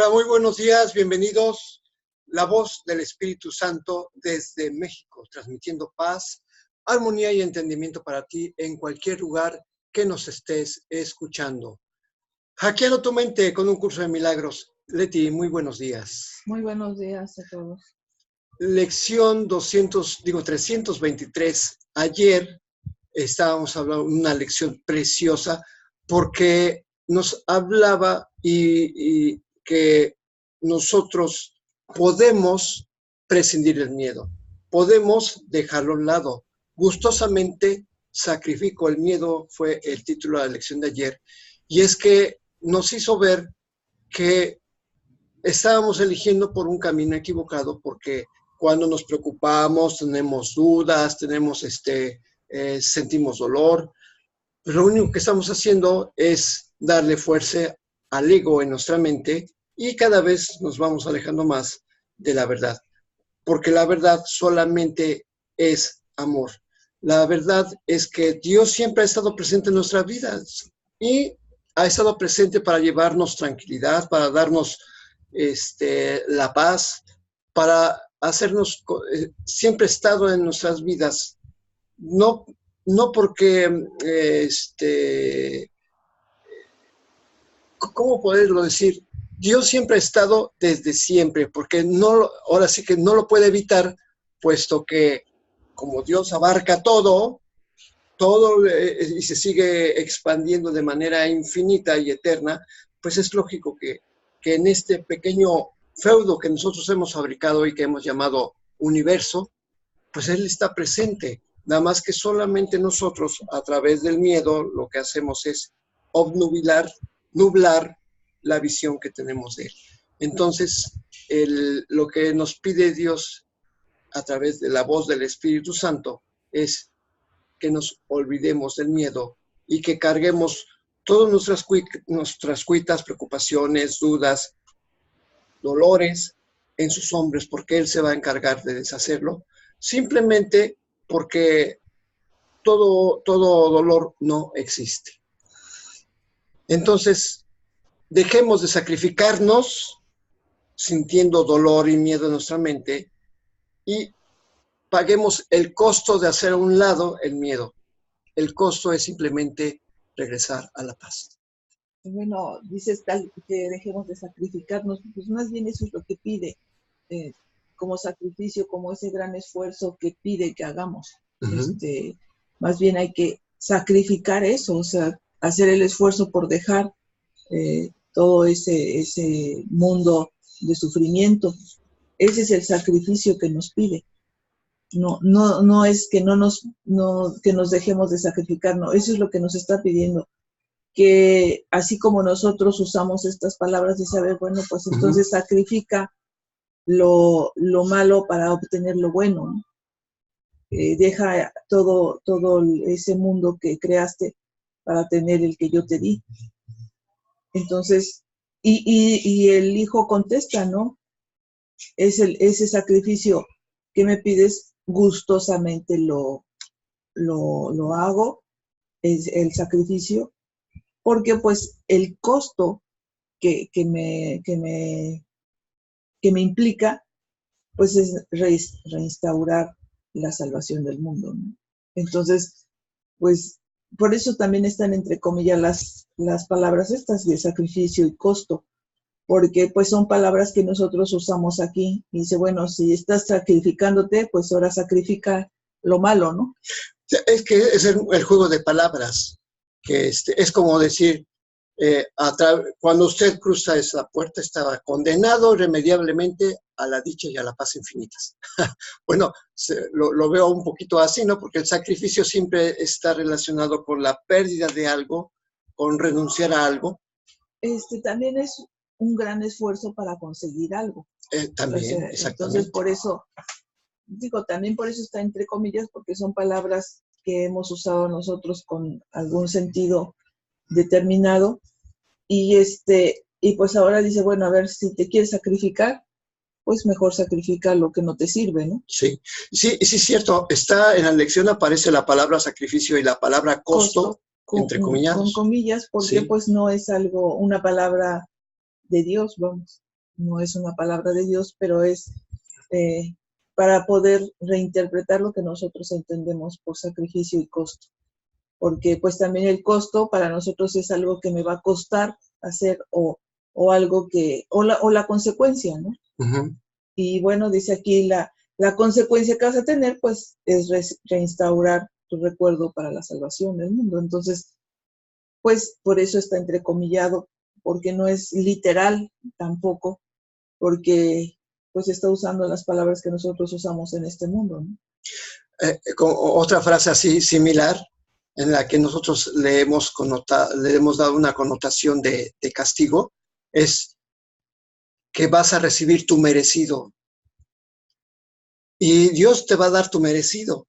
Hola, muy buenos días, bienvenidos. La voz del Espíritu Santo desde México, transmitiendo paz, armonía y entendimiento para ti en cualquier lugar que nos estés escuchando. Hackeando tu mente con un curso de milagros. Leti, muy buenos días. Muy buenos días a todos. Lección 323. Ayer estábamos hablando de una lección preciosa porque nos hablaba y que nosotros podemos prescindir del miedo, podemos dejarlo a un lado. Gustosamente sacrifico el miedo, fue el título de la lección de ayer, y es que nos hizo ver que estábamos eligiendo por un camino equivocado, porque cuando nos preocupamos, tenemos dudas, sentimos dolor, pero lo único que estamos haciendo es darle fuerza al ego en nuestra mente y cada vez nos vamos alejando más de la verdad, porque la verdad solamente es amor. La verdad es que Dios siempre ha estado presente en nuestras vidas y ha estado presente para llevarnos tranquilidad, para darnos la paz, para hacernos, siempre ha estado en nuestras vidas. No porque, ¿cómo poderlo decir? Dios siempre ha estado desde siempre, porque no, ahora sí que no lo puede evitar, puesto que como Dios abarca todo y se sigue expandiendo de manera infinita y eterna, pues es lógico que en este pequeño feudo que nosotros hemos fabricado y que hemos llamado universo, pues Él está presente. Nada más que solamente nosotros, a través del miedo, lo que hacemos es nublar la visión que tenemos de Él. Entonces, lo que nos pide Dios a través de la voz del Espíritu Santo es que nos olvidemos del miedo y que carguemos todas nuestras cuitas, preocupaciones, dudas, dolores en sus hombros, porque Él se va a encargar de deshacerlo, simplemente porque todo dolor no existe. Entonces, dejemos de sacrificarnos sintiendo dolor y miedo en nuestra mente y paguemos el costo de hacer a un lado el miedo. El costo es simplemente regresar a la paz. Bueno, dices tal que dejemos de sacrificarnos, pues más bien eso es lo que pide, como sacrificio, como ese gran esfuerzo que pide que hagamos. Más bien hay que sacrificar eso, o sea, hacer el esfuerzo por dejar todo ese mundo de sufrimiento. Ese es el sacrificio que nos pide. No es que que nos dejemos de sacrificar, no, eso es lo que nos está pidiendo. Que así como nosotros usamos estas palabras de saber, bueno, pues entonces sacrifica lo malo para obtener lo bueno, ¿no? Deja todo ese mundo que creaste para tener el que yo te di. Entonces, y el hijo contesta, ¿no? Ese sacrificio que me pides, gustosamente lo hago, es el sacrificio, porque pues el costo que me implica, pues es reinstaurar la salvación del mundo, ¿no? Entonces, pues por eso también están entre comillas las palabras estas de sacrificio y costo, porque pues son palabras que nosotros usamos aquí. Y dice, bueno, si estás sacrificándote, pues ahora sacrifica lo malo, ¿no? Es que es el juego de palabras, que es como decir, cuando usted cruza esa puerta estaba condenado irremediablemente a la dicha y a la paz infinitas. Bueno, lo veo un poquito así, ¿no? Porque el sacrificio siempre está relacionado con la pérdida de algo, con renunciar a algo. También es un gran esfuerzo para conseguir algo. También, exactamente. Entonces, por eso, también por eso está entre comillas, porque son palabras que hemos usado nosotros con algún sentido determinado, y pues ahora dice, bueno, a ver, si te quieres sacrificar, pues mejor sacrifica lo que no te sirve, ¿no? Sí, es cierto. Está en la lección, aparece la palabra sacrificio y la palabra costo entre comillas. Con comillas, porque sí, pues no es una palabra de Dios, vamos. no es una palabra de Dios, pero es para poder reinterpretar lo que nosotros entendemos por sacrificio y costo. Porque pues también el costo para nosotros es algo que me va a costar hacer o algo que, o la consecuencia, ¿no? Y bueno, dice aquí la consecuencia que vas a tener, pues, es reinstaurar tu recuerdo para la salvación del mundo. Entonces, pues, por eso está entrecomillado, porque no es literal tampoco, porque pues está usando las palabras que nosotros usamos en este mundo, ¿no? Con otra frase así similar, en la que nosotros le hemos dado una connotación de castigo, es que vas a recibir tu merecido. Y Dios te va a dar tu merecido.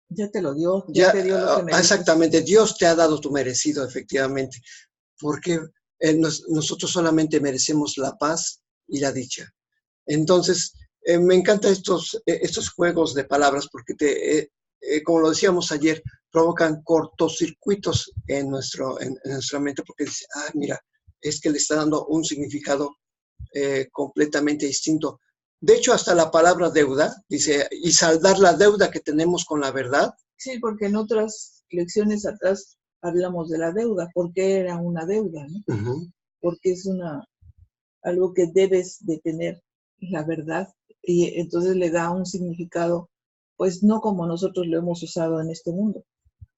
Ya te lo dio, ya te dio lo que mereces. Exactamente, Dios te ha dado tu merecido, efectivamente, porque nosotros solamente merecemos la paz y la dicha. Entonces, me encantan estos juegos de palabras porque, como lo decíamos ayer, provocan cortocircuitos en nuestra mente porque dice, mira, es que le está dando un significado completamente distinto. De hecho, hasta la palabra deuda, dice, y saldar la deuda que tenemos con la verdad. Sí, porque en otras lecciones atrás hablamos de la deuda, porque era una deuda, ¿no? Porque es algo que debes de tener, la verdad, y entonces le da un significado, pues no como nosotros lo hemos usado en este mundo.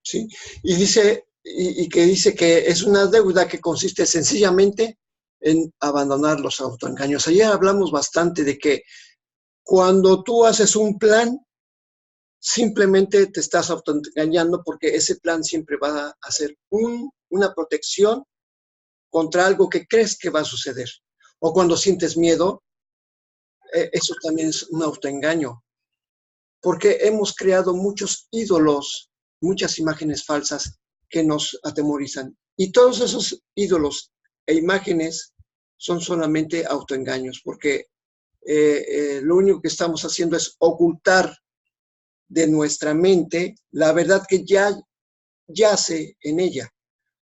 Sí, y dice, y que dice que es una deuda que consiste sencillamente en abandonar los autoengaños. Ayer hablamos bastante de que cuando tú haces un plan, simplemente te estás autoengañando porque ese plan siempre va a ser una protección contra algo que crees que va a suceder. O cuando sientes miedo, eso también es un autoengaño. Porque hemos creado muchos ídolos, muchas imágenes falsas que nos atemorizan. Y todos esos ídolos e imágenes son solamente autoengaños, porque lo único que estamos haciendo es ocultar de nuestra mente la verdad que ya yace en ella.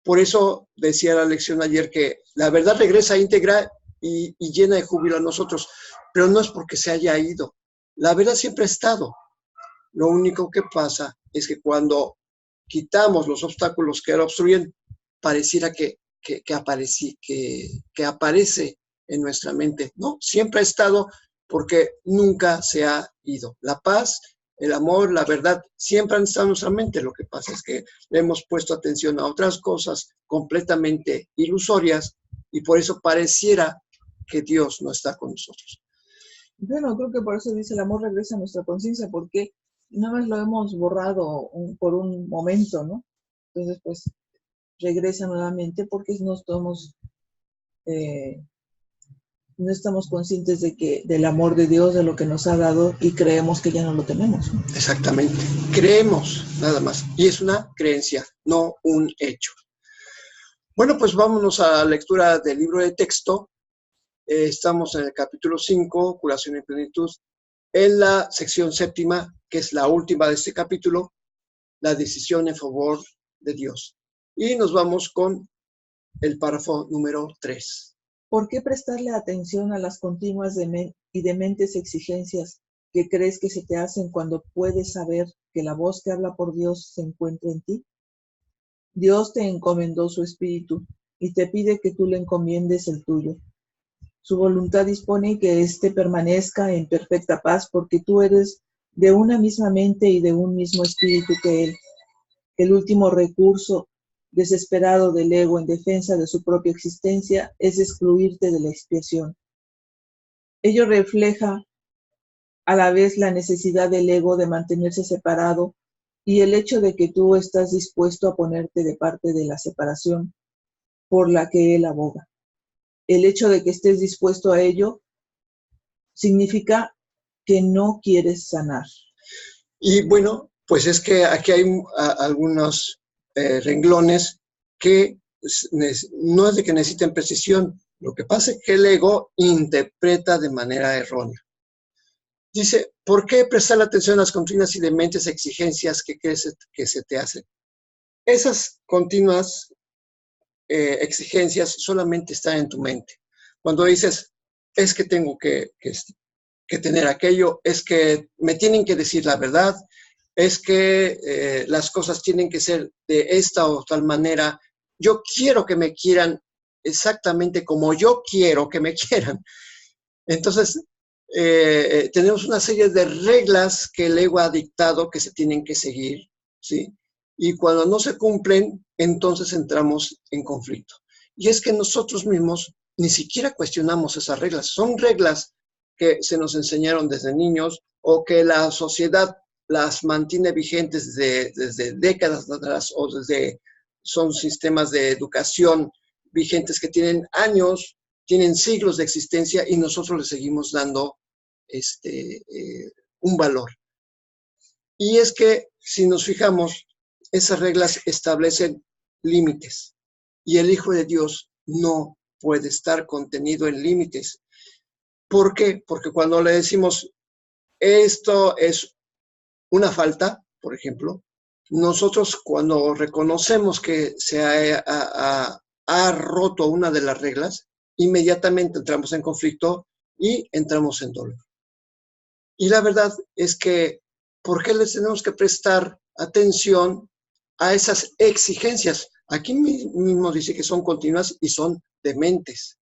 Por eso decía la lección ayer que la verdad regresa íntegra y llena de júbilo a nosotros, pero no es porque se haya ido. La verdad siempre ha estado. Lo único que pasa es que cuando quitamos los obstáculos que la obstruyen, pareciera que aparece en nuestra mente. No, siempre ha estado porque nunca se ha ido. La paz, el amor, la verdad, siempre han estado en nuestra mente. Lo que pasa es que le hemos puesto atención a otras cosas completamente ilusorias y por eso pareciera que Dios no está con nosotros. Bueno, creo que por eso dice el amor regresa a nuestra conciencia, porque nada más lo hemos borrado por un momento, ¿no? Entonces, pues, regresa nuevamente porque no estamos conscientes del amor de Dios, de lo que nos ha dado y creemos que ya no lo tenemos, ¿no? Exactamente. Creemos nada más. Y es una creencia, no un hecho. Bueno, pues vámonos a la lectura del libro de texto. Estamos en el capítulo 5, curación y plenitud, en la sección 7, que es la última de este capítulo, la decisión en favor de Dios. Y nos vamos con el párrafo número 3. ¿Por qué prestarle atención a las continuas y dementes exigencias que crees que se te hacen cuando puedes saber que la voz que habla por Dios se encuentra en ti? Dios te encomendó su espíritu y te pide que tú le encomiendes el tuyo. Su voluntad dispone que éste permanezca en perfecta paz porque tú eres de una misma mente y de un mismo espíritu que él. El último recurso desesperado del ego en defensa de su propia existencia es excluirte de la expiación. Ello refleja a la vez la necesidad del ego de mantenerse separado y el hecho de que tú estás dispuesto a ponerte de parte de la separación por la que él aboga. El hecho de que estés dispuesto a ello significa que no quieres sanar. Y bueno, pues es que aquí hay algunos renglones que no es de que necesiten precisión, lo que pasa es que el ego interpreta de manera errónea. Dice, ¿por qué prestar atención a las continuas y dementes exigencias que crees que se te hacen? Esas continuas exigencias solamente están en tu mente, Cuando dices, es que tengo que tener aquello, es que me tienen que decir la verdad, es que las cosas tienen que ser de esta o tal manera. Yo quiero que me quieran exactamente como yo quiero que me quieran. Entonces, tenemos una serie de reglas que el ego ha dictado que se tienen que seguir, ¿sí? Y cuando no se cumplen, entonces entramos en conflicto. Y es que nosotros mismos ni siquiera cuestionamos esas reglas. Son reglas que se nos enseñaron desde niños o que la sociedad las mantiene vigentes desde décadas atrás o son sistemas de educación vigentes que tienen años, tienen siglos de existencia y nosotros le seguimos dando un valor. Y es que si nos fijamos, esas reglas establecen límites y el Hijo de Dios no puede estar contenido en límites. ¿Por qué? Porque cuando le decimos esto es una falta, por ejemplo, nosotros cuando reconocemos que se ha roto una de las reglas, inmediatamente entramos en conflicto y entramos en dolor. Y la verdad es que, ¿por qué les tenemos que prestar atención a esas exigencias? Aquí mismo dice que son continuas y son dementes.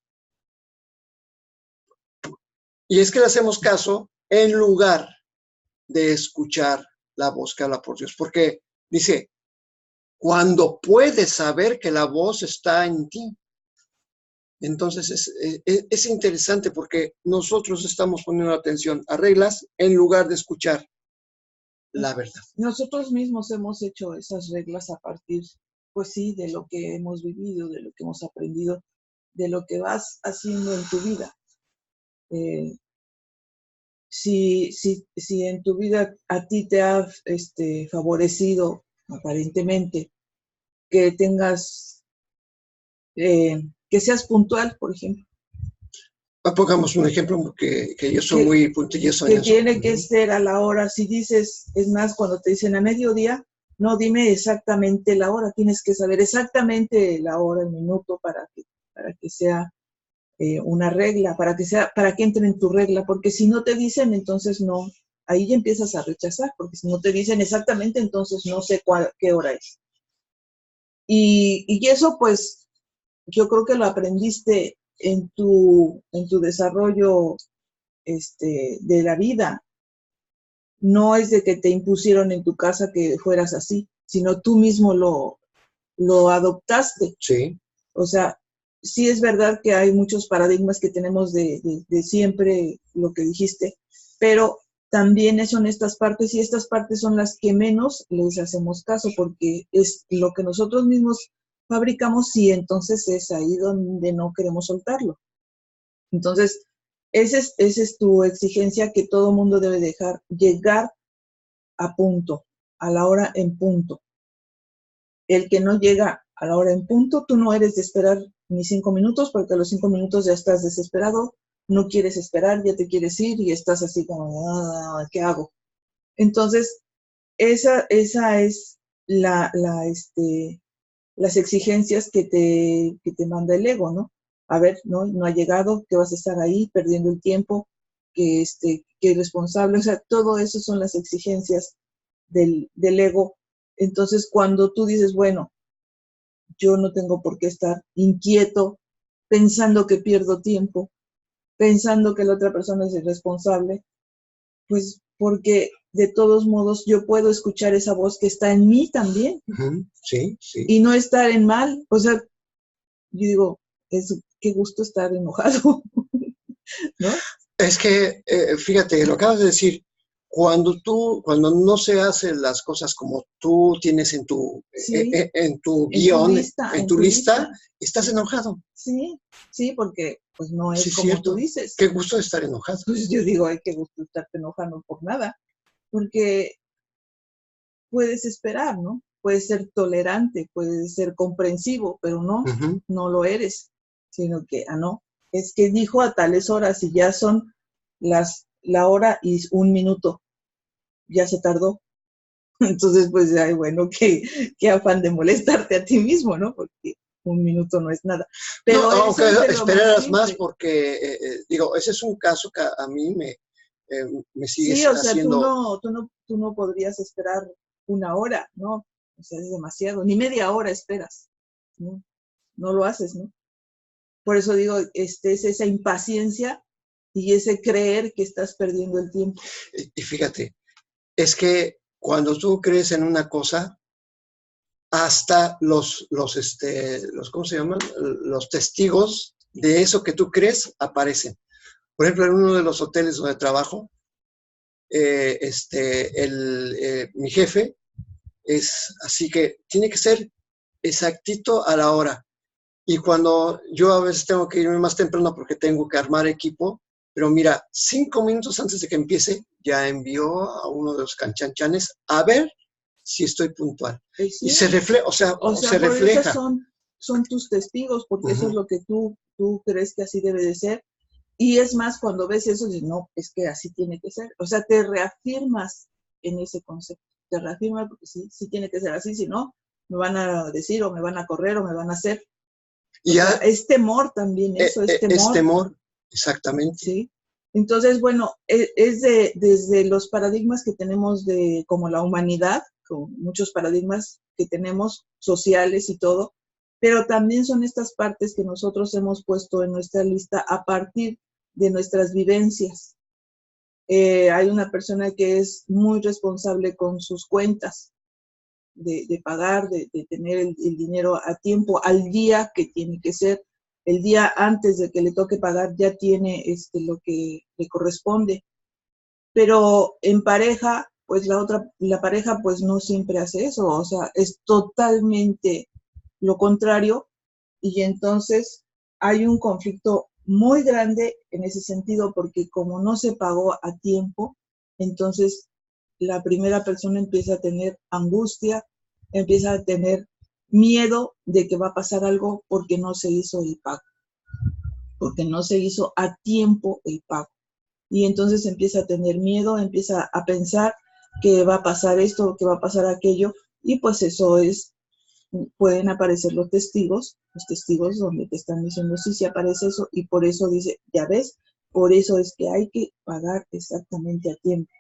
Y es que le hacemos caso en lugar de escuchar la voz que habla por Dios. Porque dice, cuando puedes saber que la voz está en ti. Entonces es interesante porque nosotros estamos poniendo atención a reglas en lugar de escuchar la verdad. Nosotros mismos hemos hecho esas reglas a partir, pues sí, de lo que hemos vivido, de lo que hemos aprendido, de lo que vas haciendo en tu vida. Si en tu vida a ti te ha favorecido, aparentemente, que tengas, que seas puntual, por ejemplo. Pongamos un ejemplo, porque yo soy muy puntilloso en eso. Que tiene que ser a la hora. Si dices, es más, cuando te dicen a mediodía, no, dime exactamente la hora. Tienes que saber exactamente la hora, el minuto, para que sea una regla, para que entre en tu regla. Porque si no te dicen, entonces no. Ahí ya empiezas a rechazar, porque si no te dicen exactamente, entonces no sé qué hora es. Y eso, pues, yo creo que lo aprendiste en tu desarrollo de la vida. No es de que te impusieron en tu casa que fueras así, sino tú mismo lo adoptaste. Sí. O sea, sí es verdad que hay muchos paradigmas que tenemos de siempre, lo que dijiste, pero también son estas partes, y estas partes son las que menos les hacemos caso, porque es lo que nosotros mismos fabricamos y entonces es ahí donde no queremos soltarlo. Entonces, esa es tu exigencia que todo mundo debe dejar, llegar a punto, a la hora en punto. El que no llega a la hora en punto, tú no eres de esperar ni 5 minutos, porque a los 5 minutos ya estás desesperado, no quieres esperar, ya te quieres ir y estás así como, ¿qué hago? Entonces, esa es las exigencias que te manda el ego, ¿no? A ver, no ha llegado, que vas a estar ahí perdiendo el tiempo, que irresponsable, o sea, todo eso son las exigencias del ego. Entonces, cuando tú dices, bueno, yo no tengo por qué estar inquieto, pensando que pierdo tiempo, pensando que la otra persona es irresponsable, pues porque de todos modos yo puedo escuchar esa voz que está en mí también. Sí, sí. Y no estar en mal. O sea, yo digo, qué gusto estar enojado, ¿no? Es que, fíjate, lo acabas de decir, cuando no se hacen las cosas como tú tienes en tu, sí, en tu guión, en tu lista, estás sí. enojado. Sí, porque pues no es sí, como cierto. tú dices. Qué gusto de estar enojado. Pues yo digo, ay, qué gusto estarte enojando por nada, porque puedes esperar, ¿no? Puedes ser tolerante, puedes ser comprensivo, pero no lo eres, sino que, no, es que dijo a tales horas y ya son la hora y 1 minuto, ya se tardó. Entonces, pues, ay, bueno, qué afán de molestarte a ti mismo, ¿no? Porque un minuto no es nada. Pero pero no, aunque eso es de lo esperaras más simple. porque, digo, ese es un caso que a mí me Sí, sigues o sea, haciendo. tú no podrías esperar una hora, ¿no? O sea, es demasiado. Ni media hora esperas, ¿no? No lo haces, ¿no? Por eso digo, es esa impaciencia y ese creer que estás perdiendo el tiempo. Y fíjate, es que cuando tú crees en una cosa, hasta ¿cómo se llaman? Los testigos de eso que tú crees aparecen. Por ejemplo, en uno de los hoteles donde trabajo, mi jefe es así que tiene que ser exactito a la hora. Y cuando yo a veces tengo que irme más temprano porque tengo que armar equipo, pero mira, 5 minutos antes de que empiece, ya envió a uno de los canchanchanes a ver si estoy puntual. Sí. Y se refleja, o sea, se por eso refleja. son tus testigos, porque eso es Uh-huh. lo que tú crees que así debe de ser. Y es más, cuando ves eso, dices, no, es que así tiene que ser. O sea, te reafirmas en ese concepto. Te reafirmas porque sí tiene que ser así, si no, me van a decir o me van a correr o me van a hacer. O sea, es temor también, eso es temor. Es temor, exactamente. Sí. Entonces, bueno, desde los paradigmas que tenemos de como la humanidad, con muchos paradigmas que tenemos sociales y todo, pero también son estas partes que nosotros hemos puesto en nuestra lista a partir de nuestras vivencias. Hay una persona que es muy responsable con sus cuentas, de pagar, de tener el dinero a tiempo, al día que tiene que ser. El día antes de que le toque pagar ya tiene lo que le corresponde. Pero en pareja, pues la pareja pues no siempre hace eso, o sea, es totalmente lo contrario y entonces hay un conflicto muy grande en ese sentido porque como no se pagó a tiempo, entonces la primera persona empieza a tener angustia, empieza a tener miedo de que va a pasar algo porque no se hizo el pago, porque no se hizo a tiempo el pago. Y entonces empieza a tener miedo, empieza a pensar que va a pasar esto, que va a pasar aquello, y pues eso es, pueden aparecer los testigos donde te están diciendo sí aparece eso, y por eso dice, ya ves, por eso es que hay que pagar exactamente a tiempo.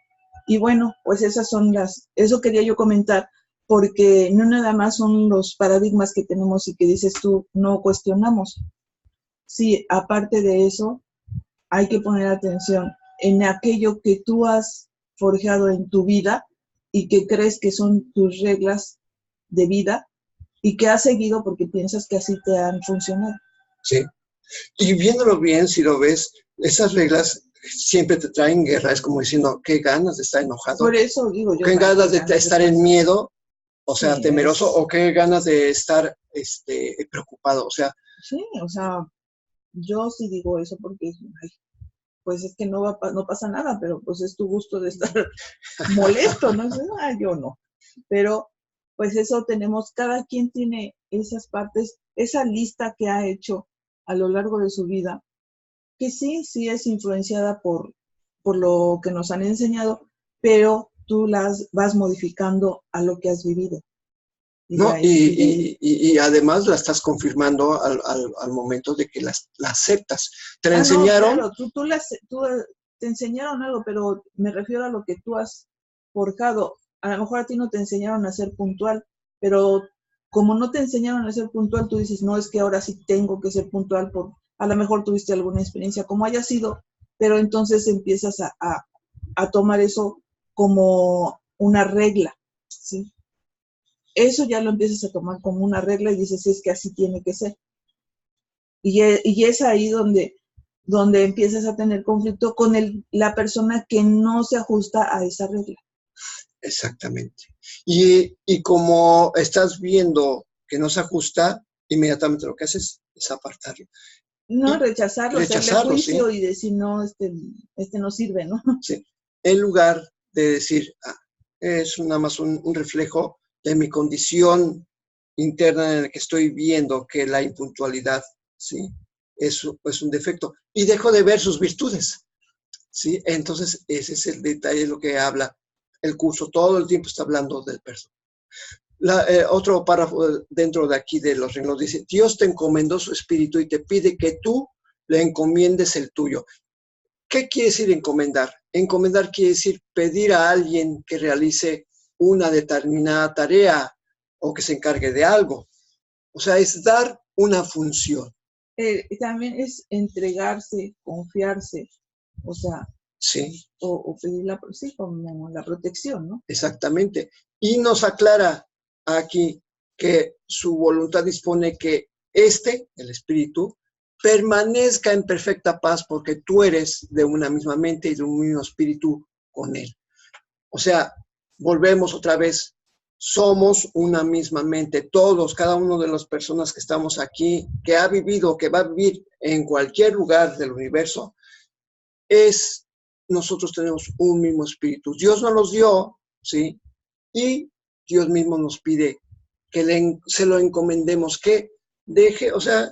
Y bueno, pues eso quería yo comentar, porque no nada más son los paradigmas que tenemos y que dices tú, no cuestionamos. Sí, aparte de eso, hay que poner atención en aquello que tú has forjado en tu vida y que crees que son tus reglas de vida y que has seguido porque piensas que así te han funcionado. Sí. Y viéndolo bien, si lo ves, esas reglas siempre te traen guerra. Es como diciendo, qué ganas de estar enojado. Por eso digo yo. Qué ganas de estar en miedo, o sea, sí, temeroso, o qué ganas de estar preocupado. O sea. Sí, o sea, yo sí digo eso porque ay, pues es que no pasa nada, pero pues es tu gusto de estar molesto, ¿no? Yo no. Pero pues eso tenemos, cada quien tiene esas partes, esa lista que ha hecho a lo largo de su vida, que sí es influenciada por lo que nos han enseñado, pero tú las vas modificando a lo que has vivido. Y además la estás confirmando al momento de que la aceptas. Te la enseñaron. No, claro, tú te enseñaron algo, pero me refiero a lo que tú has forjado. A lo mejor a ti no te enseñaron a ser puntual, pero como no te enseñaron a ser puntual, tú dices, no, es que ahora sí tengo que ser puntual, a lo mejor tuviste alguna experiencia, como haya sido, pero entonces empiezas a tomar eso como una regla, ¿sí? Eso ya lo empiezas a tomar como una regla y dices, es que así tiene que ser. Y es ahí donde empiezas a tener conflicto con la persona que no se ajusta a esa regla. Exactamente. Y como estás viendo que no se ajusta, inmediatamente lo que haces es apartarlo. No, rechazarlo, hacerle juicio, ¿sí? Y decir, no, este no sirve, ¿no? Sí. En lugar de decir, es nada más un reflejo de mi condición interna en la que estoy viendo que la impuntualidad, ¿sí? Es un defecto. Y dejo de ver sus virtudes, ¿sí? Entonces, ese es el detalle de lo que habla el curso. Todo el tiempo está hablando del perdón. Otro párrafo dentro de aquí de los renglones dice, Dios te encomendó su espíritu y te pide que tú le encomiendes el tuyo. ¿Qué quiere decir encomendar? Encomendar quiere decir pedir a alguien que realice una determinada tarea o que se encargue de algo. O sea, es dar una función. También es entregarse, confiarse, o sea, sí, o pedir sí, como la protección, ¿no? Exactamente. Y nos aclara aquí que su voluntad dispone que el espíritu, permanezca en perfecta paz porque tú eres de una misma mente y de un mismo espíritu con él. O sea, volvemos otra vez, somos una misma mente, todos, cada uno de las personas que estamos aquí, que ha vivido, que va a vivir en cualquier lugar del universo, nosotros tenemos un mismo espíritu. Dios nos los dio, ¿sí? Y Dios mismo nos pide que se lo encomendemos, que deje, o sea,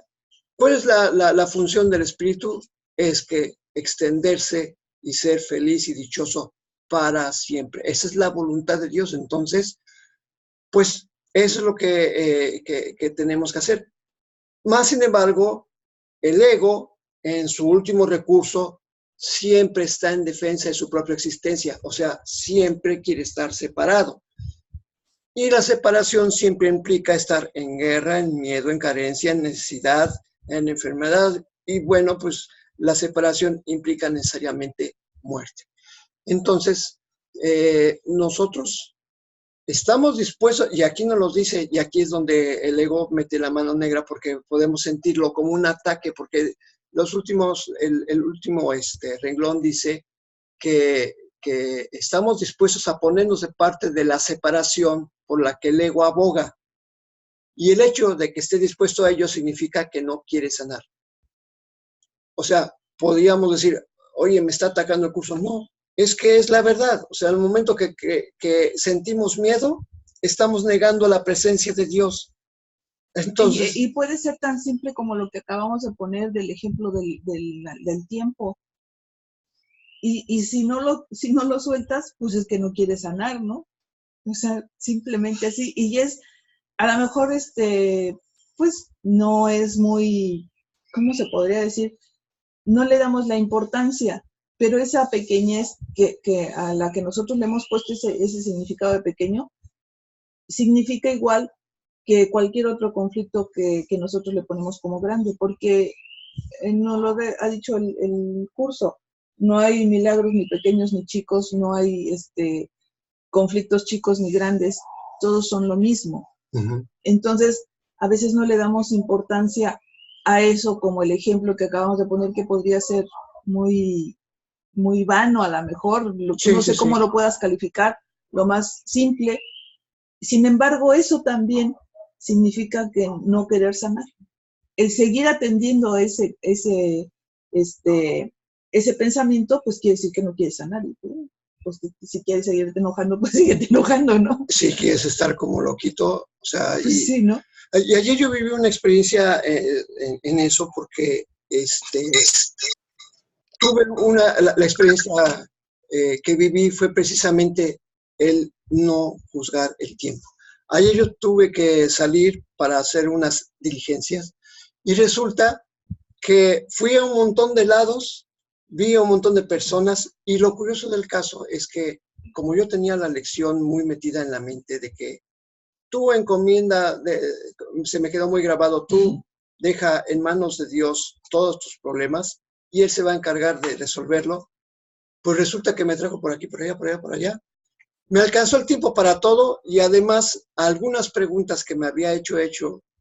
¿cuál es la función del espíritu? Es que extenderse y ser feliz y dichoso para siempre. Esa es la voluntad de Dios. Entonces, pues eso es lo que tenemos que hacer. Más sin embargo, el ego, en su último recurso, siempre está en defensa de su propia existencia, o sea, siempre quiere estar separado. Y la separación siempre implica estar en guerra, en miedo, en carencia, en necesidad, en enfermedad. Y bueno, pues la separación implica necesariamente muerte. Entonces, nosotros estamos dispuestos, y aquí nos lo dice, y aquí es donde el ego mete la mano negra, porque podemos sentirlo como un ataque, porque el último renglón dice que estamos dispuestos a ponernos de parte de la separación por la que el ego aboga. Y el hecho de que esté dispuesto a ello significa que no quiere sanar. O sea, podríamos decir, oye, me está atacando el curso. No, es que es la verdad. O sea, en el momento que sentimos miedo, estamos negando la presencia de Dios. Entonces, y puede ser tan simple como lo que acabamos de poner del ejemplo del tiempo. Y si no lo sueltas, pues es que no quieres sanar, ¿no? O sea, simplemente así. Y a lo mejor, pues no es muy, ¿cómo se podría decir? No le damos la importancia, pero esa pequeñez que a la que nosotros le hemos puesto ese significado de pequeño, significa igual que cualquier otro conflicto que nosotros le ponemos como grande, porque no lo ha dicho el curso, no hay milagros ni pequeños ni chicos, no hay conflictos chicos ni grandes, todos son lo mismo. Uh-huh. Entonces, a veces no le damos importancia a eso como el ejemplo que acabamos de poner, que podría ser muy, muy vano a lo mejor, no sé cómo lo puedas calificar, lo más simple. Sin embargo, eso también significa que no querer sanar. El seguir atendiendo a ese pensamiento, pues quiere decir que no quieres sanar. Y pues si quieres seguirte enojando, pues síguete enojando, ¿no? Si quieres estar como loquito, o sea, pues sí, ¿no? Y ayer yo viví una experiencia en eso porque tuve la experiencia que viví fue precisamente el no juzgar el tiempo. Ayer yo tuve que salir para hacer unas diligencias y resulta que fui a un montón de lados, vi a un montón de personas y lo curioso del caso es que como yo tenía la lección muy metida en la mente de que tú encomienda, se me quedó muy grabado, tú deja en manos de Dios todos tus problemas y Él se va a encargar de resolverlo, pues resulta que me trajo por aquí, por allá, por allá, por allá. Me alcanzó el tiempo para todo y además algunas preguntas que me había hecho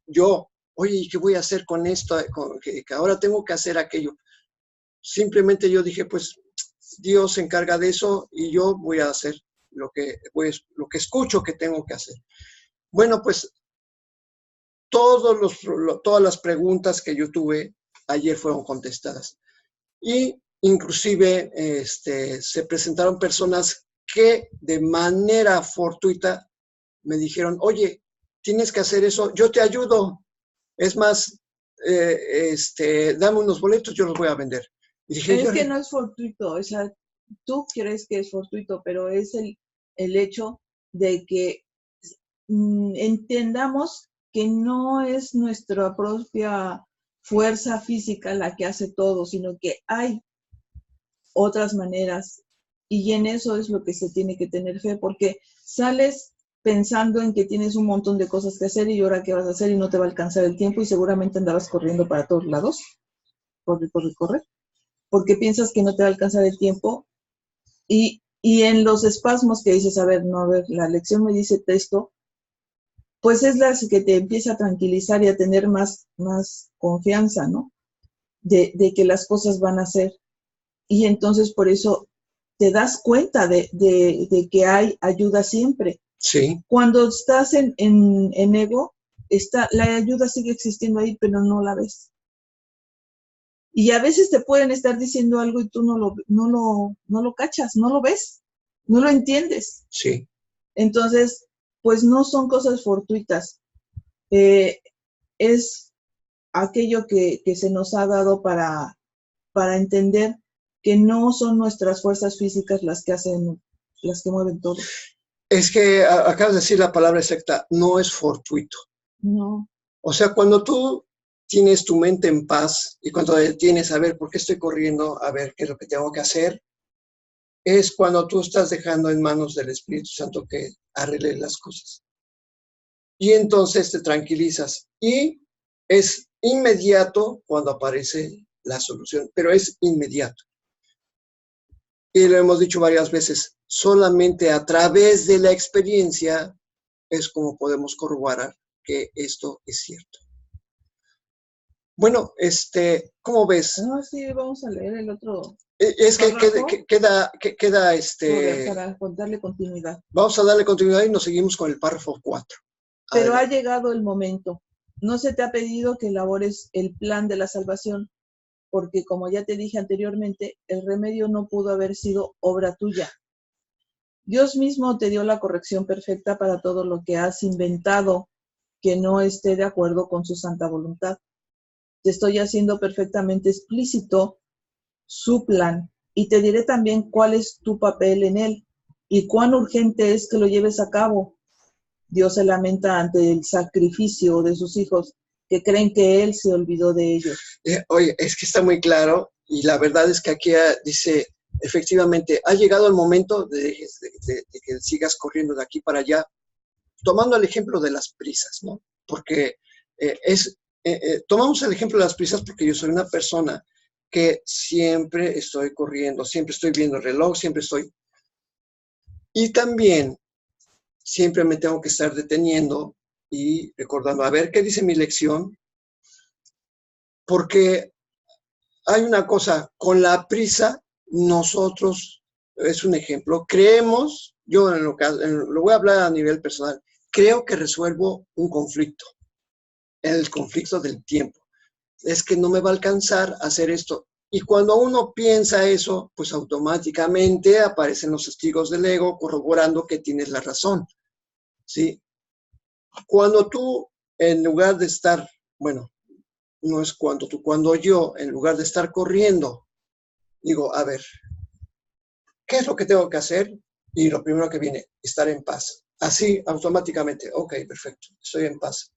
yo, oye, ¿y qué voy a hacer con esto? Que ahora tengo que hacer aquello. Simplemente yo dije, pues Dios se encarga de eso y yo voy a hacer lo que escucho que tengo que hacer. Bueno, pues todas las preguntas que yo tuve ayer fueron contestadas. Y inclusive se presentaron personas que de manera fortuita me dijeron, oye, tienes que hacer eso, yo te ayudo. Es más, dame unos boletos, yo los voy a vender. Y dije, es que no es fortuito, o sea, tú crees que es fortuito, pero es el hecho de que entendamos que no es nuestra propia fuerza física la que hace todo, sino que hay otras maneras, y en eso es lo que se tiene que tener fe, porque sales pensando en que tienes un montón de cosas que hacer y ahora qué vas a hacer y no te va a alcanzar el tiempo y seguramente andabas corriendo para todos lados, corre, porque piensas que no te va a alcanzar el tiempo y en los espasmos que dices, a ver, no, a ver, la lección me dice esto, pues es la que te empieza a tranquilizar y a tener más confianza, ¿no? De que las cosas van a ser. Y entonces por eso te das cuenta de que hay ayuda siempre. Sí. Cuando estás en ego, la ayuda sigue existiendo ahí, pero no la ves. Y a veces te pueden estar diciendo algo y tú no lo cachas, no lo ves, no lo entiendes. Sí. Entonces, pues no son cosas fortuitas. Es aquello que se nos ha dado para entender que no son nuestras fuerzas físicas las que mueven todo. Es que acabas de decir la palabra exacta, no es fortuito. No. O sea, cuando tú tienes tu mente en paz y cuando tienes a ver por qué estoy corriendo, a ver qué es lo que tengo que hacer, es cuando tú estás dejando en manos del Espíritu Santo que arregle las cosas. Y entonces te tranquilizas y es inmediato cuando aparece la solución, pero es inmediato. Y lo hemos dicho varias veces, solamente a través de la experiencia es como podemos corroborar que esto es cierto. Bueno, ¿cómo ves? No, sí, vamos a leer el otro. Es que queda para darle continuidad. Vamos a darle continuidad y nos seguimos con el párrafo 4. Pero ha llegado el momento. No se te ha pedido que elabores el plan de la salvación, porque como ya te dije anteriormente, el remedio no pudo haber sido obra tuya. Dios mismo te dio la corrección perfecta para todo lo que has inventado que no esté de acuerdo con su santa voluntad. Te estoy haciendo perfectamente explícito su plan y te diré también cuál es tu papel en él y cuán urgente es que lo lleves a cabo. Dios se lamenta ante el sacrificio de sus hijos que creen que Él se olvidó de ellos. Oye, es que está muy claro y la verdad es que aquí dice, efectivamente, ha llegado el momento de que sigas corriendo de aquí para allá, tomando el ejemplo de las prisas, ¿no? Porque tomamos el ejemplo de las prisas porque yo soy una persona que siempre estoy corriendo, siempre estoy viendo el reloj, siempre estoy... Y también siempre me tengo que estar deteniendo y recordando, a ver, ¿qué dice mi lección? Porque hay una cosa, con la prisa, nosotros, es un ejemplo, creemos, yo lo voy a hablar a nivel personal, creo que resuelvo un conflicto, el conflicto del tiempo. Es que no me va a alcanzar a hacer esto. Y cuando uno piensa eso, pues automáticamente aparecen los testigos del ego corroborando que tienes la razón, ¿sí? Cuando tú, en lugar de estar, bueno, no es cuando yo, en lugar de estar corriendo, digo, a ver, ¿qué es lo que tengo que hacer? Y lo primero que viene, estar en paz. Así, automáticamente, ok, perfecto, estoy en paz.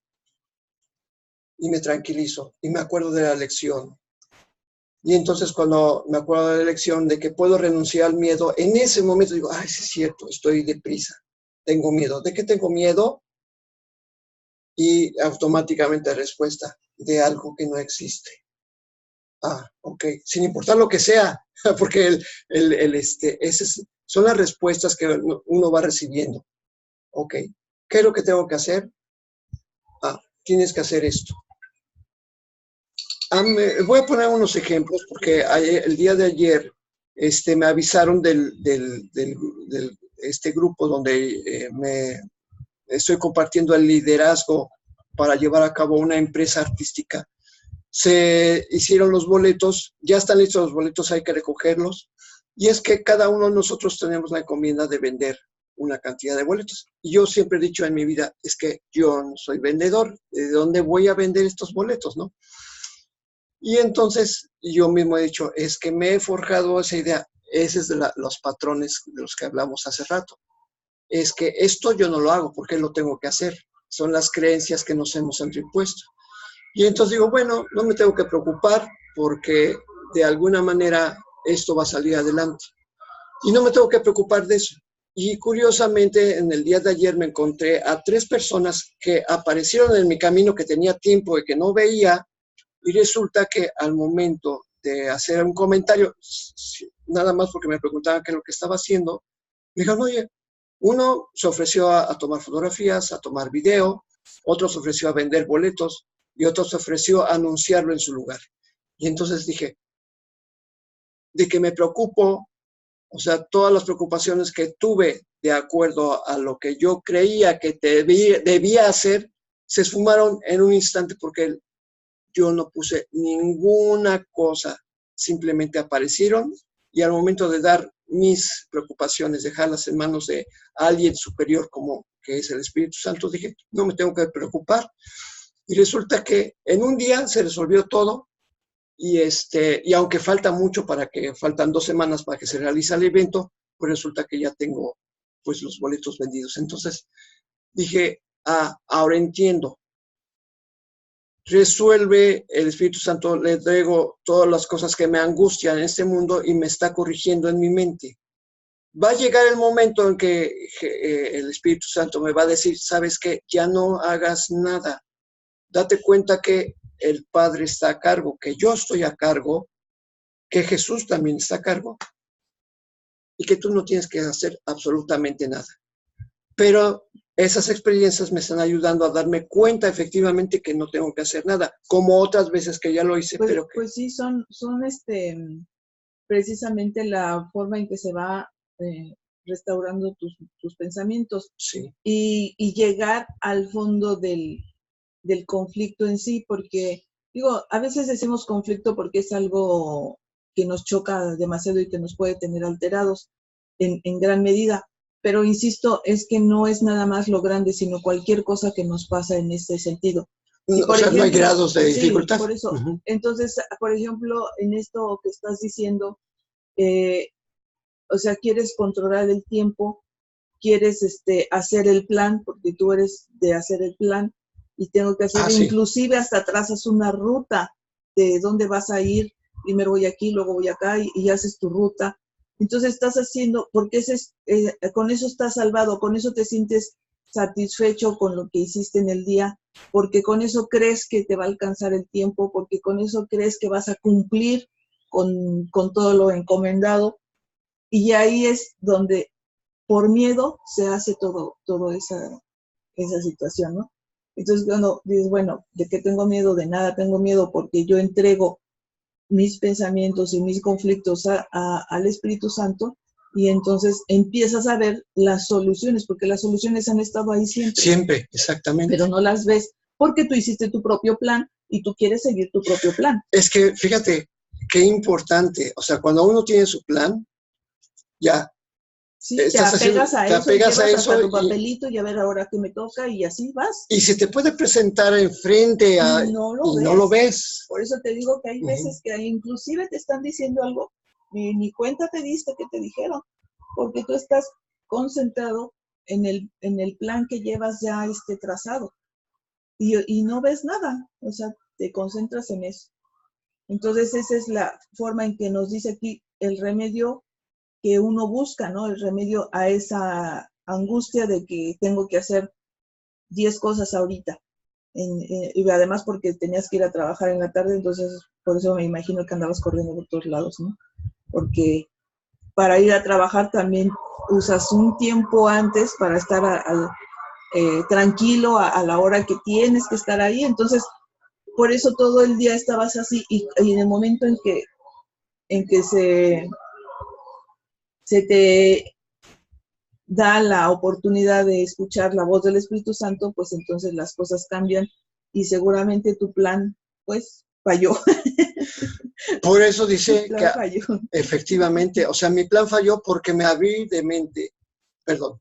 Y me tranquilizo y me acuerdo de la lección. Y entonces cuando me acuerdo de la lección de que puedo renunciar al miedo, en ese momento digo, ay, sí es cierto, estoy deprisa, tengo miedo. ¿De qué tengo miedo? Y automáticamente respuesta, de algo que no existe. Ah, ok, sin importar lo que sea, porque esas son las respuestas que uno va recibiendo. Ok, ¿qué es lo que tengo que hacer? Ah, tienes que hacer esto. Voy a poner unos ejemplos porque el día de ayer me avisaron del grupo donde me estoy compartiendo el liderazgo para llevar a cabo una empresa artística. Se hicieron los boletos, ya están listos los boletos, hay que recogerlos. Y es que cada uno de nosotros tenemos la encomienda de vender una cantidad de boletos. Y yo siempre he dicho en mi vida, es que yo no soy vendedor, ¿de dónde voy a vender estos boletos, no? Y entonces yo mismo he dicho, es que me he forjado esa idea. Ese es de los patrones de los que hablamos hace rato. es que esto yo no lo hago, porque lo tengo que hacer. Son las creencias que nos hemos impuesto. Y entonces digo, bueno, no me tengo que preocupar porque de alguna manera esto va a salir adelante. Y no me tengo que preocupar de eso. Y curiosamente, en el día de ayer me encontré a 3 personas que aparecieron en mi camino, que tenía tiempo y que no veía, y resulta que al momento de hacer un comentario, nada más porque me preguntaban qué es lo que estaba haciendo, me dijeron, oye, uno se ofreció a tomar fotografías, a tomar video, otro se ofreció a vender boletos y otro se ofreció a anunciarlo en su lugar. Y entonces dije, de que me preocupo, o sea, todas las preocupaciones que tuve de acuerdo a lo que yo creía que debía hacer, se esfumaron en un instante porque yo no puse ninguna cosa, simplemente aparecieron y al momento de dar mis preocupaciones, dejarlas en manos de alguien superior como que es el Espíritu Santo, dije, no me tengo que preocupar. Y resulta que en un día se resolvió todo y aunque falta mucho faltan 2 semanas para que se realice el evento, pues resulta que ya tengo pues los boletos vendidos. Entonces dije, ahora entiendo. Resuelve el Espíritu Santo, le entrego todas las cosas que me angustian en este mundo y me está corrigiendo en mi mente. Va a llegar el momento en que el Espíritu Santo me va a decir, ¿sabes qué? Ya no hagas nada. Date cuenta que el Padre está a cargo, que yo estoy a cargo, que Jesús también está a cargo y que tú no tienes que hacer absolutamente nada. Pero esas experiencias me están ayudando a darme cuenta efectivamente que no tengo que hacer nada, como otras veces que ya lo hice, pues, pero que... Pues sí, son precisamente la forma en que se va restaurando tus pensamientos Sí. y llegar al fondo del conflicto en sí, porque, digo, a veces decimos conflicto porque es algo que nos choca demasiado y que nos puede tener alterados en gran medida, pero insisto, es que no es nada más lo grande, sino cualquier cosa que nos pasa en ese sentido. Y O sea, ejemplo, no hay grados de dificultad. Sí, por eso. Entonces, por ejemplo, en esto que estás diciendo, o sea, quieres controlar el tiempo, quieres hacer el plan, porque tú eres de hacer el plan, y tengo que hacer, Sí. inclusive hasta trazas una ruta de dónde vas a ir, primero voy aquí, luego voy acá, y haces tu ruta. Entonces estás haciendo, porque con eso estás salvado, con eso te sientes satisfecho con lo que hiciste en el día, porque con eso crees que te va a alcanzar el tiempo, porque con eso crees que vas a cumplir con todo lo encomendado, y ahí es donde por miedo se hace todo esa situación, ¿no? Entonces, cuando dices, bueno, ¿de qué tengo miedo? De nada tengo miedo porque yo entrego mis pensamientos y mis conflictos al Espíritu Santo y entonces empiezas a ver las soluciones, porque las soluciones han estado ahí siempre. Siempre, exactamente. Pero no las ves porque tú hiciste tu propio plan y tú quieres seguir tu propio plan. Es que, fíjate, qué importante, o sea, cuando uno tiene su plan, ya. Sí, te apegas a eso, llevas hasta tu papelito y a ver ahora qué me toca y así vas. Y se te puede presentar enfrente y no lo ves. Por eso te digo que hay veces que inclusive te están diciendo algo, ni cuenta te diste que te dijeron, porque tú estás concentrado en el plan que llevas ya trazado y no ves nada, o sea, te concentras en eso. Entonces esa es la forma en que nos dice aquí el remedio que uno busca, ¿no? El remedio a esa angustia de que tengo que hacer 10 cosas ahorita. Y además porque tenías que ir a trabajar en la tarde, entonces por eso me imagino que andabas corriendo por todos lados, ¿no? Porque para ir a trabajar también usas un tiempo antes para estar tranquilo a la hora que tienes que estar ahí, entonces por eso todo el día estabas así y en el momento en que se te da la oportunidad de escuchar la voz del Espíritu Santo, pues entonces las cosas cambian y seguramente tu plan, pues, falló. Por eso dice que falló. Efectivamente, o sea, mi plan falló porque me abrí de mente, perdón,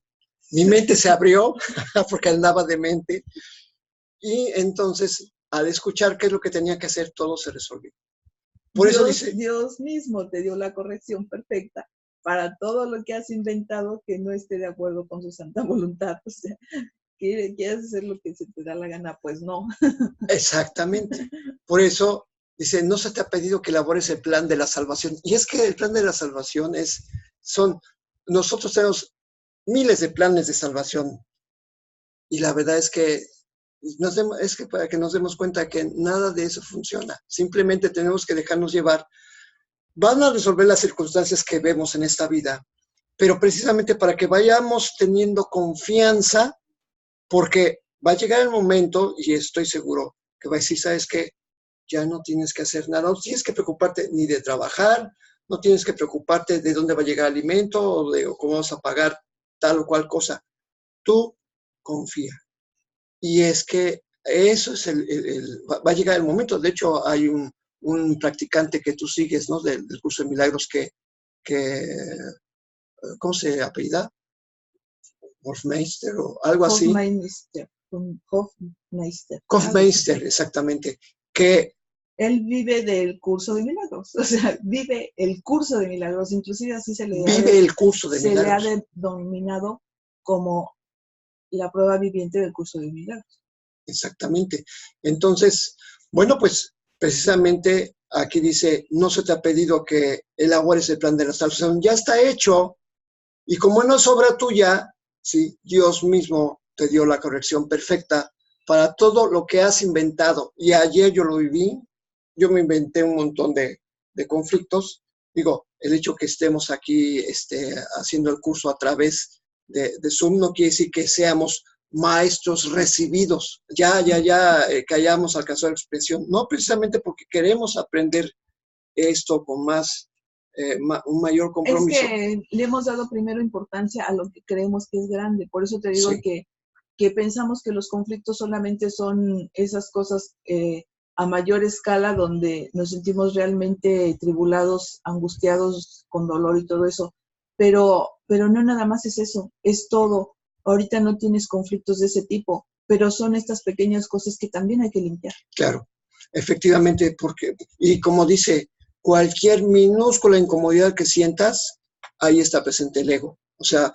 mi mente se abrió porque andaba de mente y entonces al escuchar qué es lo que tenía que hacer, todo se resolvió. Por eso dice... Dios mismo te dio la corrección perfecta para todo lo que has inventado que no esté de acuerdo con su santa voluntad. O sea, ¿quieres hacer lo que se te da la gana? Pues no. Exactamente. Por eso dice, no se te ha pedido que elabores el plan de la salvación. Y es que el plan de la salvación nosotros tenemos miles de planes de salvación. Y la verdad es que para que nos demos cuenta que nada de eso funciona. Simplemente tenemos que dejarnos llevar. Van a resolver las circunstancias que vemos en esta vida, pero precisamente para que vayamos teniendo confianza, porque va a llegar el momento, y estoy seguro, que va a decir, ¿sabes qué? Ya no tienes que hacer nada, no tienes que preocuparte ni de trabajar, no tienes que preocuparte de dónde va a llegar el alimento o cómo vas a pagar tal o cual cosa. Tú confía. Y es que eso es va a llegar el momento. De hecho, hay un practicante que tú sigues, ¿no? Del curso de milagros que ¿cómo se apellida? Hofmeister o algo así. Hofmeister, exactamente. Que él vive del curso de milagros, o sea, vive el curso de milagros, inclusive así se le el curso de milagros. Se le ha denominado como la prueba viviente del curso de milagros. Exactamente. Entonces, bueno, pues precisamente aquí dice, no se te ha pedido que elabores el plan de la salvación, ya está hecho. Y como no es obra tuya, ¿sí? Dios mismo te dio la corrección perfecta para todo lo que has inventado. Y ayer yo lo viví, yo me inventé un montón de conflictos. Digo, el hecho que estemos aquí haciendo el curso a través de Zoom no quiere decir que seamos maestros recibidos, que hayamos alcanzado la expresión. No, precisamente porque queremos aprender esto con un mayor compromiso. Es que le hemos dado primero importancia a lo que creemos que es grande. Por eso te digo que pensamos que los conflictos solamente son esas cosas a mayor escala donde nos sentimos realmente tribulados, angustiados, con dolor y todo eso. Pero no nada más es eso, es todo. Ahorita no tienes conflictos de ese tipo, pero son estas pequeñas cosas que también hay que limpiar. Claro, efectivamente, y como dice, cualquier minúscula incomodidad que sientas, ahí está presente el ego. O sea,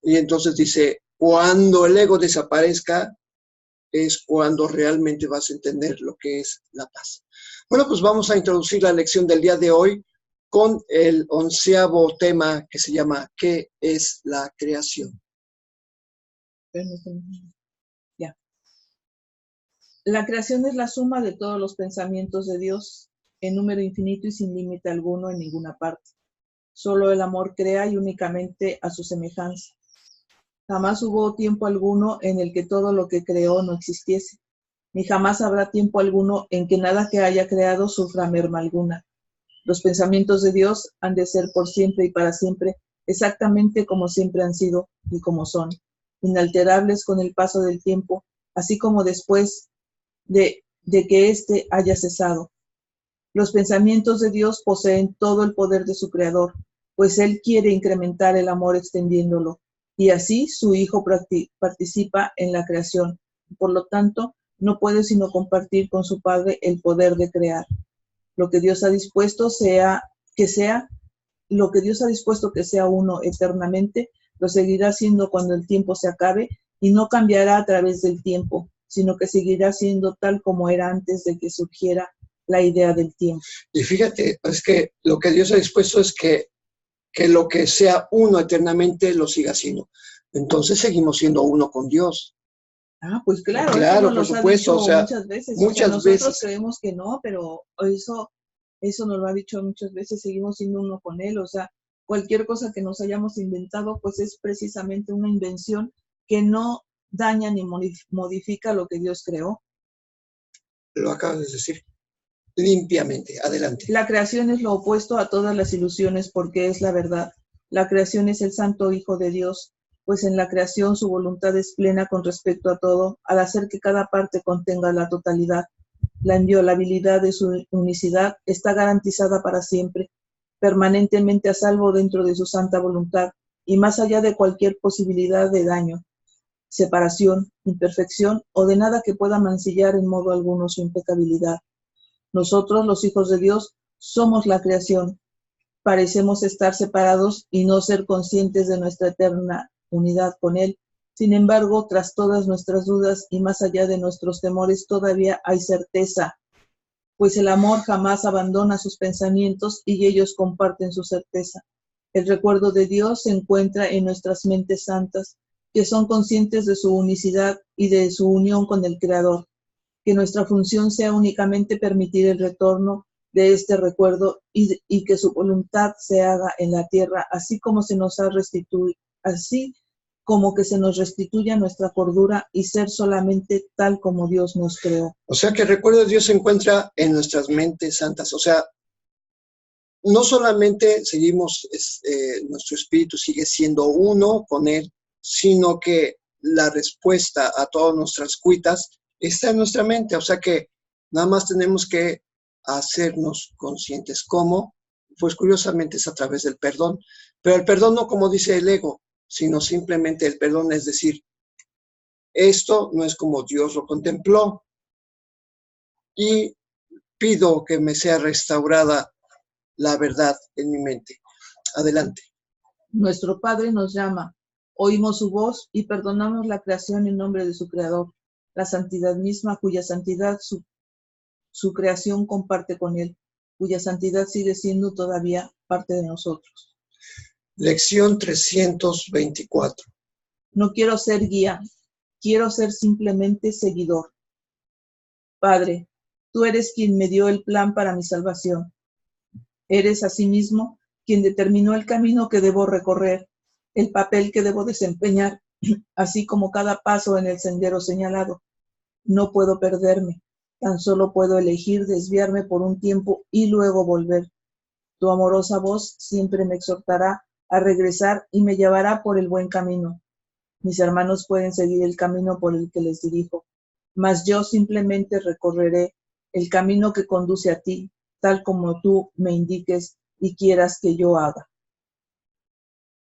y entonces dice, cuando el ego desaparezca, es cuando realmente vas a entender lo que es la paz. Bueno, pues vamos a introducir la lección del día de hoy con el 11º tema que se llama ¿qué es la creación? Ya. La creación es la suma de todos los pensamientos de Dios en número infinito y sin límite alguno en ninguna parte. Solo el amor crea y únicamente a su semejanza. Jamás hubo tiempo alguno en el que todo lo que creó no existiese, ni jamás habrá tiempo alguno en que nada que haya creado sufra merma alguna. Los pensamientos de Dios han de ser por siempre y para siempre, exactamente como siempre han sido y como son, inalterables con el paso del tiempo, así como después de que éste haya cesado. Los pensamientos de Dios poseen todo el poder de su Creador, pues Él quiere incrementar el amor extendiéndolo, y así su Hijo participa en la creación. Por lo tanto, no puede sino compartir con su Padre el poder de crear. Lo que Dios ha dispuesto que sea uno eternamente, lo seguirá siendo cuando el tiempo se acabe y no cambiará a través del tiempo, sino que seguirá siendo tal como era antes de que surgiera la idea del tiempo. Y fíjate, es que lo que Dios ha dispuesto es que lo que sea uno eternamente lo siga siendo. Entonces seguimos siendo uno con Dios. Ah, pues claro, claro, por supuesto, o sea, muchas veces. Nosotros veces creemos que no, pero eso nos lo ha dicho muchas veces, seguimos siendo uno con Él. O sea, cualquier cosa que nos hayamos inventado, pues es precisamente una invención que no daña ni modifica lo que Dios creó. Lo acabas de decir limpiamente. Adelante. La creación es lo opuesto a todas las ilusiones porque es la verdad. La creación es el santo Hijo de Dios, pues en la creación su voluntad es plena con respecto a todo, al hacer que cada parte contenga la totalidad. La inviolabilidad de su unicidad está garantizada para siempre, permanentemente a salvo dentro de su santa voluntad y más allá de cualquier posibilidad de daño, separación, imperfección o de nada que pueda mancillar en modo alguno su impecabilidad. Nosotros, los hijos de Dios, somos la creación. parecemos estar separados y no ser conscientes de nuestra eterna unidad con Él. Sin embargo, tras todas nuestras dudas y más allá de nuestros temores, todavía hay certeza, pues el amor jamás abandona sus pensamientos y ellos comparten su certeza. El recuerdo de Dios se encuentra en nuestras mentes santas, que son conscientes de su unicidad y de su unión con el Creador. Que nuestra función sea únicamente permitir el retorno de este recuerdo y que su voluntad se haga en la tierra, así como que se nos restituya nuestra cordura y ser solamente tal como Dios nos creó. O sea que el recuerdo de Dios se encuentra en nuestras mentes santas. O sea, no solamente seguimos, nuestro espíritu sigue siendo uno con Él, sino que la respuesta a todas nuestras cuitas está en nuestra mente. O sea que nada más tenemos que hacernos conscientes. ¿Cómo? Pues curiosamente es a través del perdón. Pero el perdón no como dice el ego, sino simplemente el perdón es decir, esto no es como Dios lo contempló y pido que me sea restaurada la verdad en mi mente. Adelante. Nuestro Padre nos llama, oímos su voz y perdonamos la creación en nombre de su Creador, la santidad misma cuya santidad su creación comparte con Él, cuya santidad sigue siendo todavía parte de nosotros. Lección 324. No quiero ser guía, quiero ser simplemente seguidor. Padre, tú eres quien me dio el plan para mi salvación. Eres asimismo quien determinó el camino que debo recorrer, el papel que debo desempeñar, así como cada paso en el sendero señalado. No puedo perderme, tan solo puedo elegir desviarme por un tiempo y luego volver. Tu amorosa voz siempre me exhortará a regresar y me llevará por el buen camino. Mis hermanos pueden seguir el camino por el que les dirijo, mas yo simplemente recorreré el camino que conduce a ti, tal como tú me indiques y quieras que yo haga.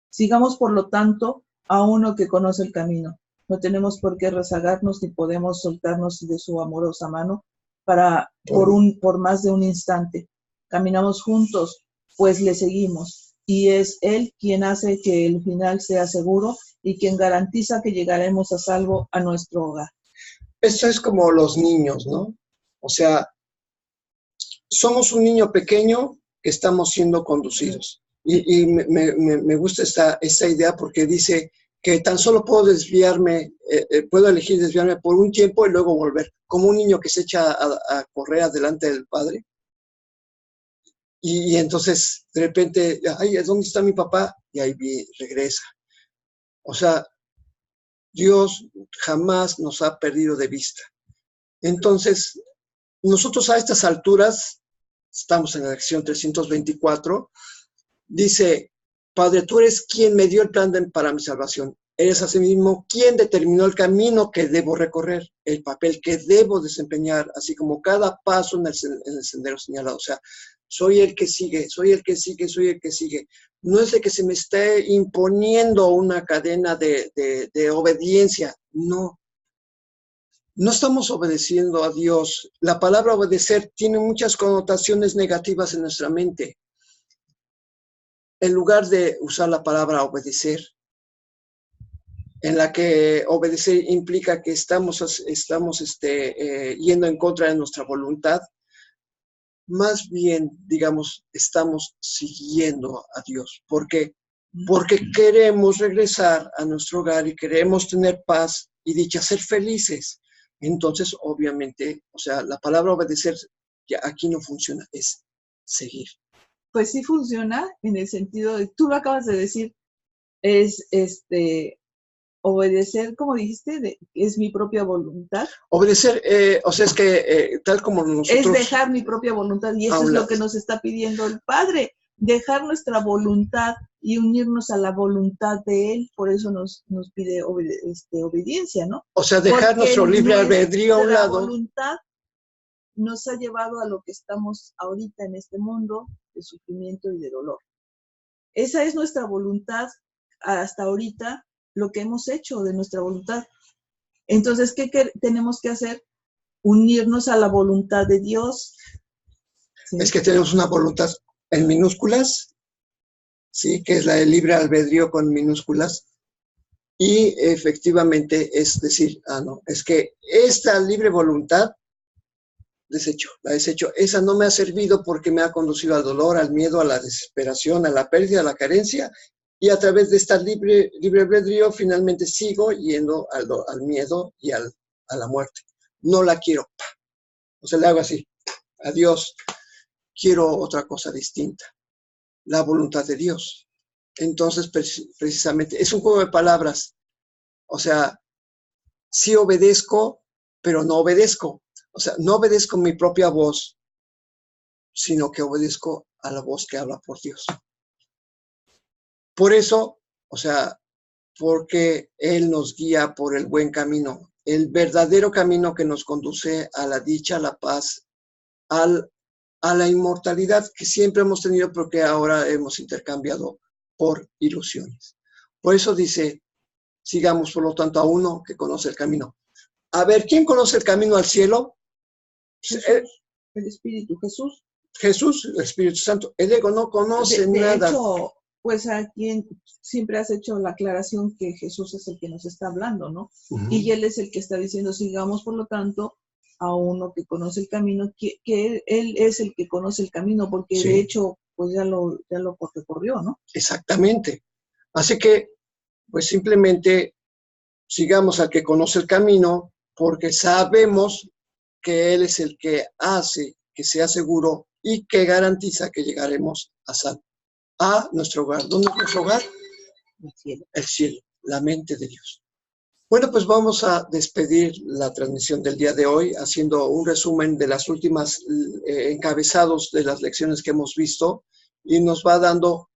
Sigamos, por lo tanto, a uno que conoce el camino. No tenemos por qué rezagarnos ni podemos soltarnos de su amorosa mano por más de un instante. Caminamos juntos, pues le seguimos, y es Él quien hace que el final sea seguro y quien garantiza que llegaremos a salvo a nuestro hogar. Esto es como los niños, ¿no? O sea, somos un niño pequeño que estamos siendo conducidos. Y me gusta esta idea porque dice que tan solo puedo desviarme, puedo elegir desviarme por un tiempo y luego volver, como un niño que se echa a correr delante del padre. Y entonces, de repente, ay, ¿dónde está mi papá? Y ahí regresa. O sea, Dios jamás nos ha perdido de vista. Entonces, nosotros a estas alturas, estamos en la lección 324, dice, Padre, tú eres quien me dio el plan para mi salvación. Eres asimismo quien determinó el camino que debo recorrer, el papel que debo desempeñar, así como cada paso en el sendero señalado. O sea, soy el que sigue, soy el que sigue, soy el que sigue. No es de que se me esté imponiendo una cadena de obediencia, no. No estamos obedeciendo a Dios. La palabra obedecer tiene muchas connotaciones negativas en nuestra mente. En lugar de usar la palabra obedecer, en la que obedecer implica que estamos yendo en contra de nuestra voluntad, más bien, digamos, estamos siguiendo a Dios. ¿Por qué? Porque queremos regresar a nuestro hogar y queremos tener paz y dicha, ser felices. Entonces, obviamente, o sea, la palabra obedecer ya aquí no funciona, es seguir. Pues sí funciona en el sentido de, tú lo acabas de decir, es obedecer, como dijiste, es mi propia voluntad. Obedecer, o sea, es que tal como nosotros... Es dejar mi propia voluntad y eso es lo que nos está pidiendo el Padre, dejar nuestra voluntad y unirnos a la voluntad de Él, por eso nos pide obediencia, ¿no? O sea, dejar porque nuestro libre albedrío a un lado. La voluntad nos ha llevado a lo que estamos ahorita en este mundo de sufrimiento y de dolor. Esa es nuestra voluntad hasta ahorita, lo que hemos hecho de nuestra voluntad. Entonces, ¿qué tenemos que hacer? Unirnos a la voluntad de Dios. ¿Sí? Es que tenemos una voluntad en minúsculas ¿sí? Que es la de libre albedrío con minúsculas. Y efectivamente es decir, no, es que esta libre voluntad la desecho. Esa no me ha servido porque me ha conducido al dolor, al miedo, a la desesperación, a la pérdida, a la carencia, y a través de esta libre albedrío finalmente sigo yendo al miedo y a la muerte. No la quiero. O sea, le hago así. Adiós. Quiero otra cosa distinta. La voluntad de Dios. Entonces, precisamente, es un juego de palabras. O sea, sí obedezco, pero no obedezco. O sea, no obedezco mi propia voz, sino que obedezco a la voz que habla por Dios. Por eso, o sea, porque Él nos guía por el buen camino, el verdadero camino que nos conduce a la dicha, a la paz, a la inmortalidad que siempre hemos tenido, pero que ahora hemos intercambiado por ilusiones. Por eso dice, sigamos por lo tanto a uno que conoce el camino. A ver, ¿quién conoce el camino al cielo? Jesús, el Espíritu, Jesús. Jesús, el Espíritu Santo. El ego no conoce nada. De hecho, pues aquí siempre has hecho la aclaración que Jesús es el que nos está hablando, ¿no? Y Él es el que está diciendo, sigamos por lo tanto a uno que conoce el camino, que él es el que conoce el camino, porque de hecho, pues ya lo recorrió, ¿no? Exactamente. Así que, pues simplemente sigamos al que conoce el camino, porque sabemos que Él es el que hace que sea seguro y que garantiza que llegaremos a salvo, a nuestro hogar. ¿Dónde es nuestro hogar? El cielo. El cielo, la mente de Dios. Bueno, pues vamos a despedir la transmisión del día de hoy haciendo un resumen de las últimas encabezados de las lecciones que hemos visto y nos va dando,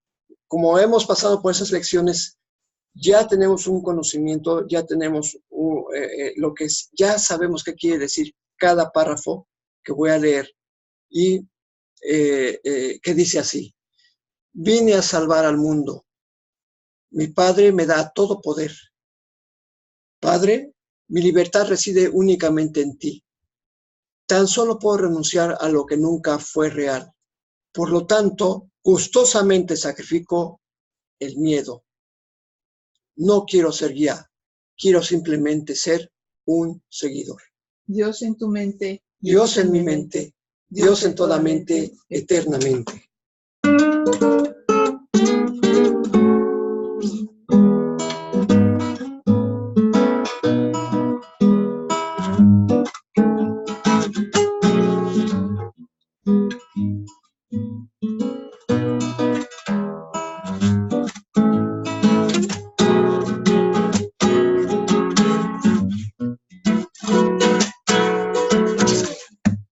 como hemos pasado por esas lecciones, ya tenemos un conocimiento, ya tenemos lo que es, ya sabemos qué quiere decir cada párrafo que voy a leer y que dice así: vine a salvar al mundo, mi Padre me da todo poder. Padre, mi libertad reside únicamente en ti. Tan solo puedo renunciar a lo que nunca fue real. Por lo tanto, gustosamente sacrifico el miedo. No quiero ser guía, quiero simplemente ser un seguidor. Dios en tu mente. Dios en mi mente, Dios en toda mente, eternamente.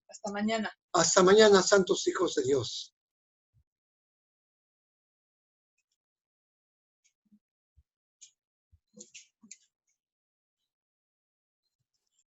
Hasta mañana. Hasta mañana, santos hijos de Dios.